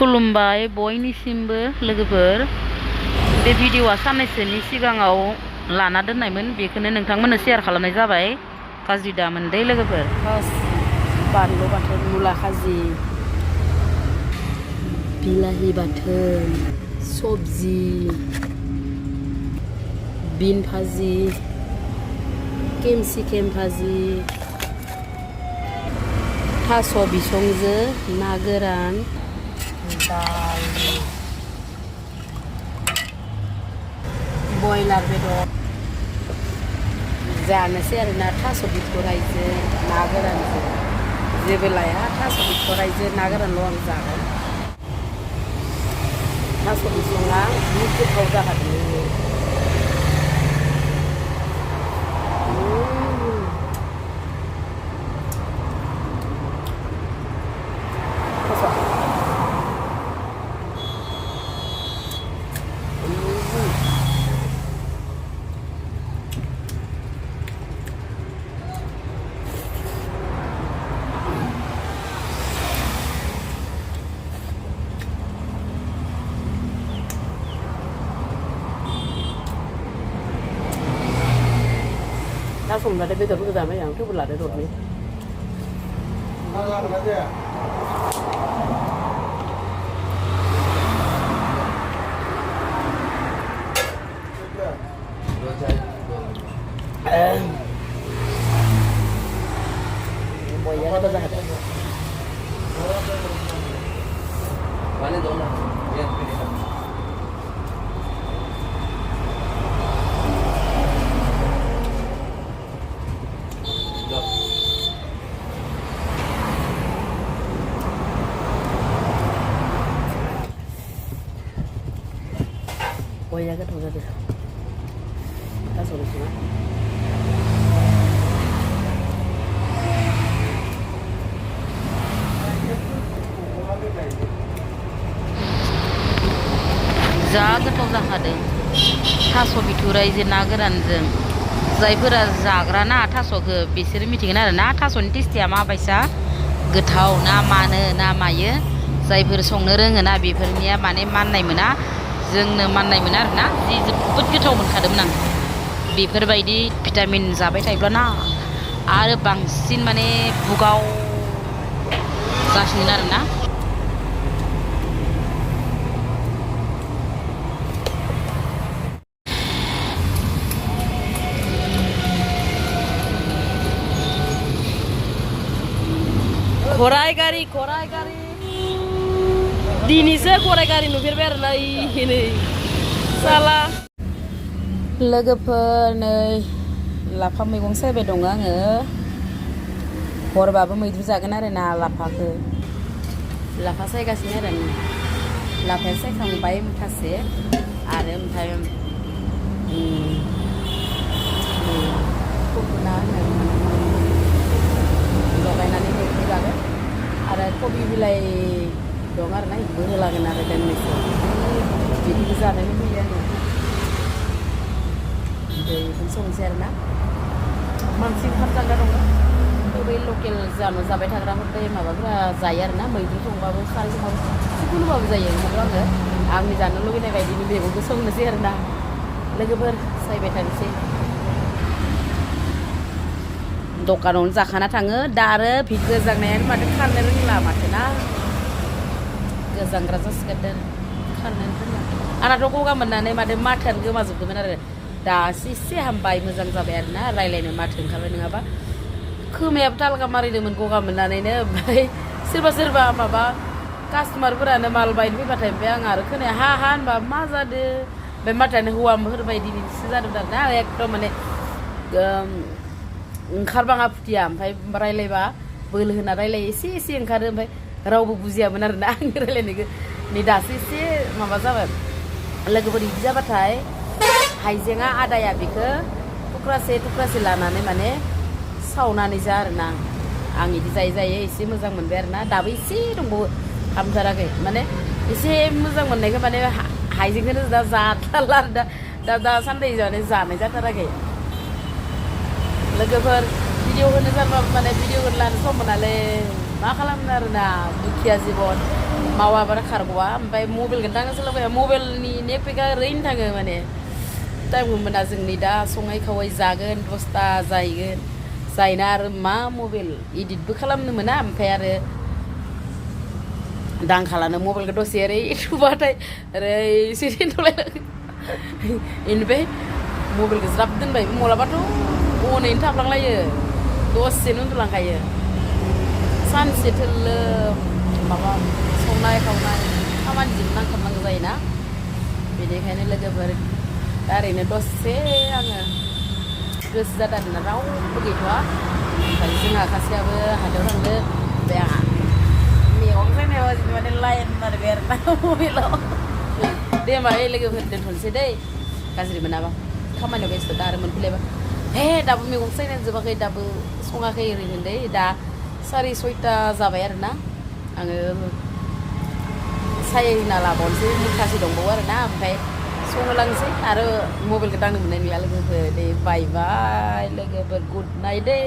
खुलुमबाय बयनिसिमबो लोगोफोर बे भिडिअआ साननैसोनि सिगाङाव लाना दोननायमोन बेखौनो नोंथांमोननो शेयार खालामनाय जाबाय गाज्रि दामोन दै लोगोफोर बानलु बाथोन मुला खाजि बिलाहि बाथोन सबजि बिन भाजि केमसिकेम भाजि थास' बिसंजो ना गोरान दाल बयलार बेदर जानोसै आरोना थास' बिथराइजों ना गोरानजों जेबो लाया थास' बिथराइजों ना गोरानल' आं जागोन थास' बिसङा जि गोथाव जाखादोंถ้าส่งมาได้ไม่แต่พูดแต่ไม่อย่างที่บุหรี่ได้โดดนี้บ่อยยังก็จะหัดวันนี้โดนนะเรียนไปเลยครับบ่อยยังก็ถูกแล้วถ้าส่งไปนะजा गोथाव जाखादों थास' बिथराइजों ना गोरानजों जायफोरा जाग्राना थास'खौ बिसोर मिथिगोन आरो ना थास'नि टेस्टिया माबायसा गोथाव ना मानो ना मायो जायफोर संनो रोङो ना बेफोरनिया माने माननाय मोना जोंनो माननाय मोना आरो ना जि जोबोद गोथाव मोनखादोंमोन आं बेफोरबायदि भिटामिन जाबाय थायोब्ला ना आरो बांसिन माने बुगाव जासिगोन आरो ना गराय गारि दिनैसो गराय गारि नुफेरबाय आरोना नै साला लोगोफोर नै लाफा मैगं सायबाय दङ आङो हरबाबो मैद्रु जागोन आरो ना लाफाखौ लाफा सायगासिनो आरो लाफाया सायखांबाय मुथासे आरो ओमफ्राय खुदुना लगायनानै मैद्रु जागोन आरो कबि बिलाइ दं आरो ना बेखौ होलागोन आरो दोननोसै बिदिबो जानो लुबैयो आङो बेखौनो संसै आरो ना मानसि ओंखाम जाग्रा दङ बै लकेल जाबाय थाग्राफोर बै माबाफोरा जायो आरो ना मैद्रु संबाबो खारै संबाबो जिखुनुबाबो जायो ओंखामखौ आंनि जानो लुबैनाय बायदिनि मैगंखौ संनोसै आरो ना लोगोफोर सायबाय थानोसै दखानावनो जाखाना थाङो दा आरो गोजांनायानो माथो खारनो रोंला माथो ना गोजांग्रा जासिगोन खारनो रोंला आंनाथ' गगा मोननानै माथो माथोआनो गोमाजोबदोंमोन आरो दासो एसे हामबाय मोजां जाबाय आरो ना रायज्लायनो माथो ओंखारबाय नङाबा खोमायाबो तालगा मारिदोंमोन गगा मोननानैनो ओमफ्राय सोरबा माबा कास्टमारफोरानो माल बायनो फैबाथाय ओमफ्राय आं आरो खोनाया हा होनबा मा जादों ओमफ्राय माथोआनो हौवाफोरबायदिसो जादों आरो ना एकदम माने ओंखारबाङा फुथिया ओमफ्राय रायलायबा बोलो होना रायलायो एसे ओंखारो ओमफ्राय रावबो बुजियामोन आरोना आंनि रायलायनायखौ नै दासो एसे माबा जाबाय लोगोफोर बिदि जाबाथाय हाइजेंआ आदाया बेखौ थुख्रासे लानानै माने सावनानै जा आरोना आं बिदि जायै एसे मोजां मोनबाय आरोना दाबो एसे दंबावो हामथाराखै माने एसे मोजां मोननायखौ माने हाइजेंखौनो दा जाथारला आरो दासान्दि जानाय जाथाराखै लोगोफोर भिडिअ होनो सानबाबो माने भिडिअ लानो सम मोनालै मा खालामनो आरोना दुखिया जिबन मावाबारा खारग'वा ओमफ्राय मबाइलखौनो दांनो सोलोंबाय मबाइलनि नेटपेकआ ओरैनो थाङो माने टाइमखौ मोना जोंनि दा सङै खावै जागोन 10ता जाहैगोन जायना आरो मा मबाइल इडिटबो खालामनो मोना ओमफ्राय आरो दांखालानो मबाइलखौ दसे ओरै थुबाथाय ओरै सिरि थलायलाङो बेनिफ्राय मबाइलखौ ज्राब दोनबाय माब्लाबाथ' हनैनो थाफ्लांलायो दसेनो उन्दुलांखायो सानसे थोल्लो माबा संनाय खावनाय खामानिजों नांथाबनांगौ जायोना बेनिखायनो लोगोफोर दा ओरैनो दसे आङो गोसो जादों आरोना रावबो गैथ'वा ओमफ्राय जोंहा खासेयाबो हाथायाव थांदो ओमफ्राय आंहा मैगं सायनायाव माने लाइन मारबाय आरोना मबाइलाव दे होमबा लोगोफोर दोनथ'नोसै दै गाज्रि मोनाबा खामानियाव बेस्थ' दा आरो मोनफैलायबा हे दाबो मैगं सायनायानो जोबाखै दाबो सङाखै ओरैनो दै दा 6:30 जाबाय आरोना आङो सायना लाबावनोसै मुखासे दंबावो आरोना ओमफ्राय संहोलांसै आरो मबाइलखौ दांनो मोननाय नंला लोगोफोर दे बाय बाय लोगोफोर गुड नाइट दे